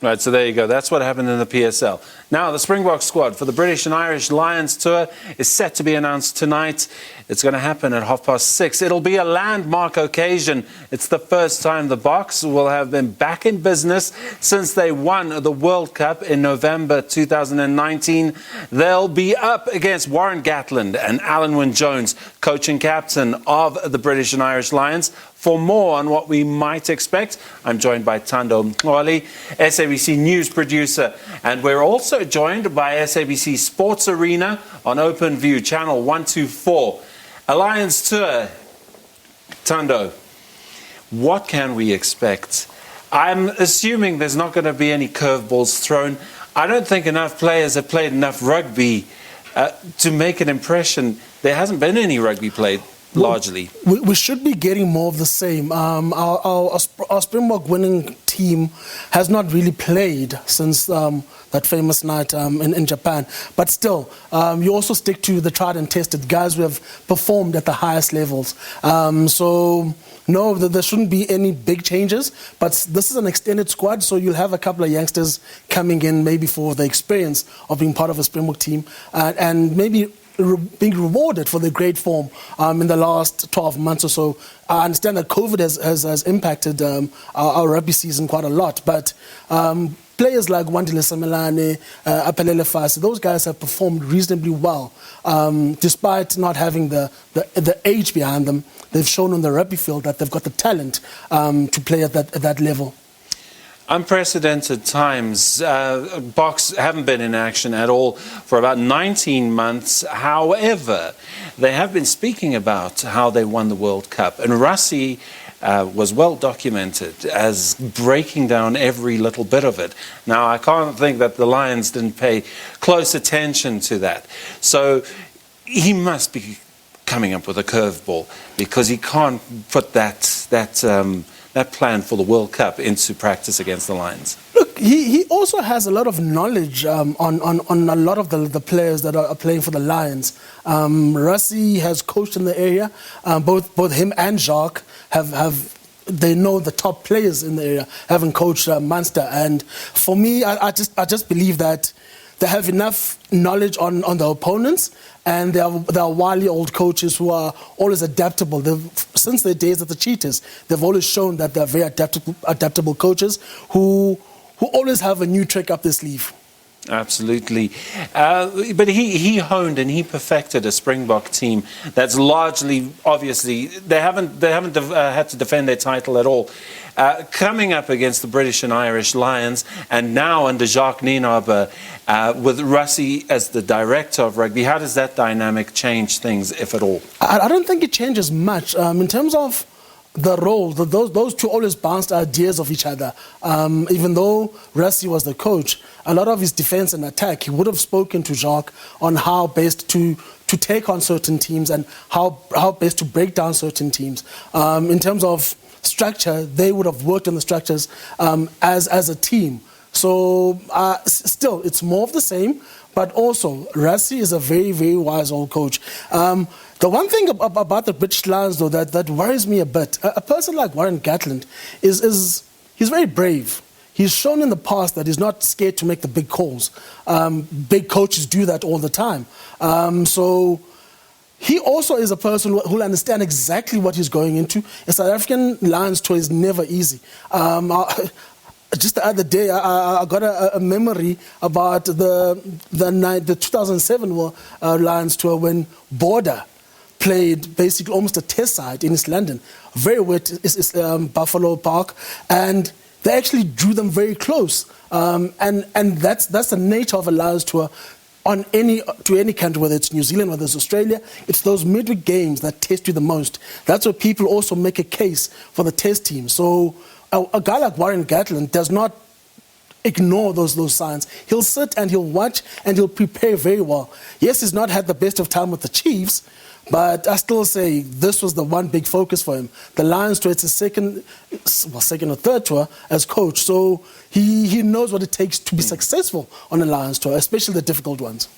Right, so there you go. That's what happened in the PSL. Now, the Springbok squad for the British and Irish Lions tour is set to be announced tonight. It's going to happen at 6:30. It'll be a landmark occasion. It's the first time the Boks will have been back in business since they won the World Cup in November 2019. They'll be up against Warren Gatland and Alun Jones, coach and captain of the British and Irish Lions. For more on what we might expect, I'm joined by Thando Mxoli, SABC news producer, and we're also joined by SABC Sports Arena on OpenView, channel 124. Alliance Tour. Thando, what can we expect? I'm assuming there's not going to be any curveballs thrown. I don't think enough players have played enough rugby to make an impression. There hasn't been any rugby played. Largely, we should be getting more of the same. Our Springbok winning team has not really played since that famous night in Japan. But still, you also stick to the tried and tested guys who have performed at the highest levels. So no, there shouldn't be any big changes. But this is an extended squad, so you'll have a couple of youngsters coming in maybe for the experience of being part of a Springbok team and maybe being rewarded for their great form in the last 12 months or so. I understand that COVID has impacted our rugby season quite a lot, but players like Wandile Samelane, Apelele Fasi, those guys have performed reasonably well. Despite not having the age behind them, they've shown on the rugby field that they've got the talent to play at that level. Unprecedented times. Boks haven't been in action at all for about 19 months. However, they have been speaking about how they won the World Cup. And Rassie was well documented as breaking down every little bit of it. Now, I can't think that the Lions didn't pay close attention to that. So he must be coming up with a curveball because he can't put that plan for the World Cup into practice against the Lions. Look, he also has a lot of knowledge on a lot of the players that are playing for the Lions. Rassie has coached in the area. Both him and Jacques they know the top players in the area, having coached Munster. And for me, I just believe that they have enough knowledge on the opponents, and they are wily old coaches who are always adaptable. Since their days at the Cheetahs, they've always shown that they're very adaptable coaches who always have a new trick up their sleeve. Absolutely. But he honed and he perfected a Springbok team that's largely, obviously, they haven't had to defend their title at all. Coming up against the British and Irish Lions, and now under Jacques Nienaber, with Rassie as the director of rugby, how does that dynamic change things, if at all? I don't think it changes much. In terms of the role, those two always bounced ideas of each other. Even though Rassie was the coach, a lot of his defense and attack, he would have spoken to Jacques on how best to take on certain teams and how best to break down certain teams. In terms of structure, they would have worked on the structures as a team. So still, it's more of the same. But also, Rassie is a very, very wise old coach. The one thing about the British Lions, though, that worries me a bit, a person like Warren Gatland he's very brave. He's shown in the past that he's not scared to make the big calls. Big coaches do that all the time. So he also is a person who'll understand exactly what he's going into. A South African Lions tour is never easy. Just the other day, I got a memory about the 2007 Lions tour when Border played basically almost a test side in East London. Very wet is Buffalo Park, and they actually drew them very close. And that's the nature of a Lions tour to any country, whether it's New Zealand, whether it's Australia. It's those midweek games that test you the most. That's where people also make a case for the test team. So a guy like Warren Gatland does not ignore those signs. He'll sit and he'll watch and he'll prepare very well. Yes, he's not had the best of time with the Chiefs, but I still say this was the one big focus for him. The Lions tour, it's his second or third tour as coach, so he knows what it takes to be successful on a Lions tour, especially the difficult ones.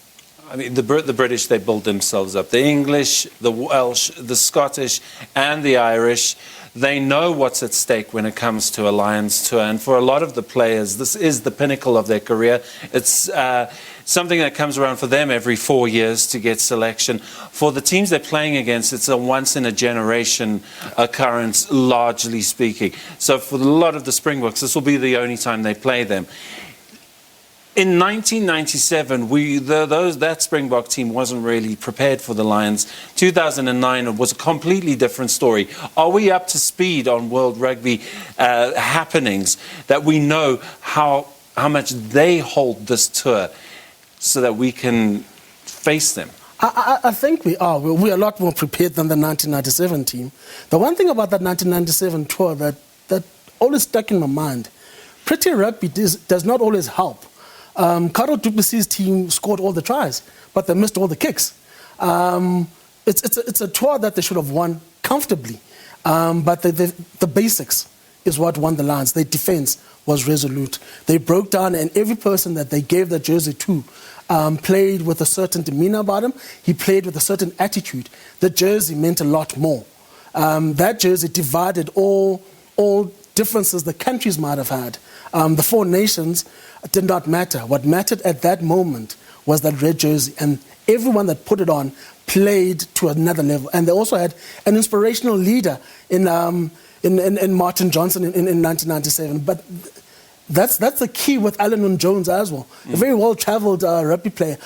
I mean, the British, they built themselves up. The English, the Welsh, the Scottish, and the Irish. They know what's at stake when it comes to a Lions tour. And for a lot of the players, this is the pinnacle of their career. It's something that comes around for them every 4 years to get selection. For the teams they're playing against, it's a once-in-a-generation occurrence, largely speaking. So for a lot of the Springboks, this will be the only time they play them. In 1997, that Springbok team wasn't really prepared for the Lions. 2009 was a completely different story. Are we up to speed on World Rugby happenings that we know how much they hold this tour so that we can face them? I think we are. We're a lot more prepared than the 1997 team. The one thing about that 1997 tour that always stuck in my mind, pretty rugby does not always help. Karel du Plessis' team scored all the tries, but they missed all the kicks. It's a tour that they should have won comfortably, but the basics is what won the Lions. Their defense was resolute. They broke down, and every person that they gave the jersey to played with a certain demeanor about him. He played with a certain attitude. The jersey meant a lot more. That jersey divided all differences the countries might have had. The four nations did not matter. What mattered at that moment was that red jersey, and everyone that put it on played to another level. And they also had an inspirational leader in Martin Johnson in 1997. But that's the key with Alun Jones as well. A very well-travelled rugby player,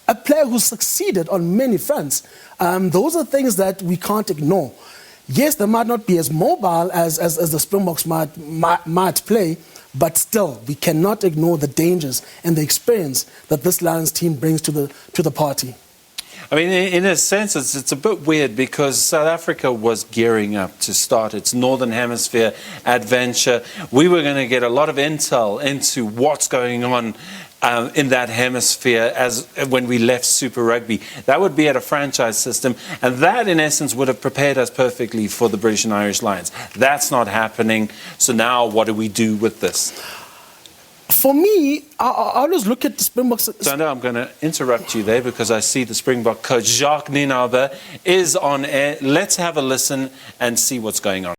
a player who succeeded on many fronts. Those are things that we can't ignore. Yes, they might not be as mobile as the Springboks might play, but still, we cannot ignore the dangers and the experience that this Lions team brings to the party. I mean, in a sense, it's a bit weird because South Africa was gearing up to start its Northern Hemisphere adventure. We were going to get a lot of intel into what's going on in that hemisphere as when we left Super Rugby. That would be at a franchise system, and that in essence would have prepared us perfectly for the British and Irish Lions. That's not happening. So now what do we do with this? For me, I always look at the Springboks. Thando, I'm going to interrupt you there because I see the Springbok coach Jacques Nienaber is on air. Let's have a listen and see what's going on.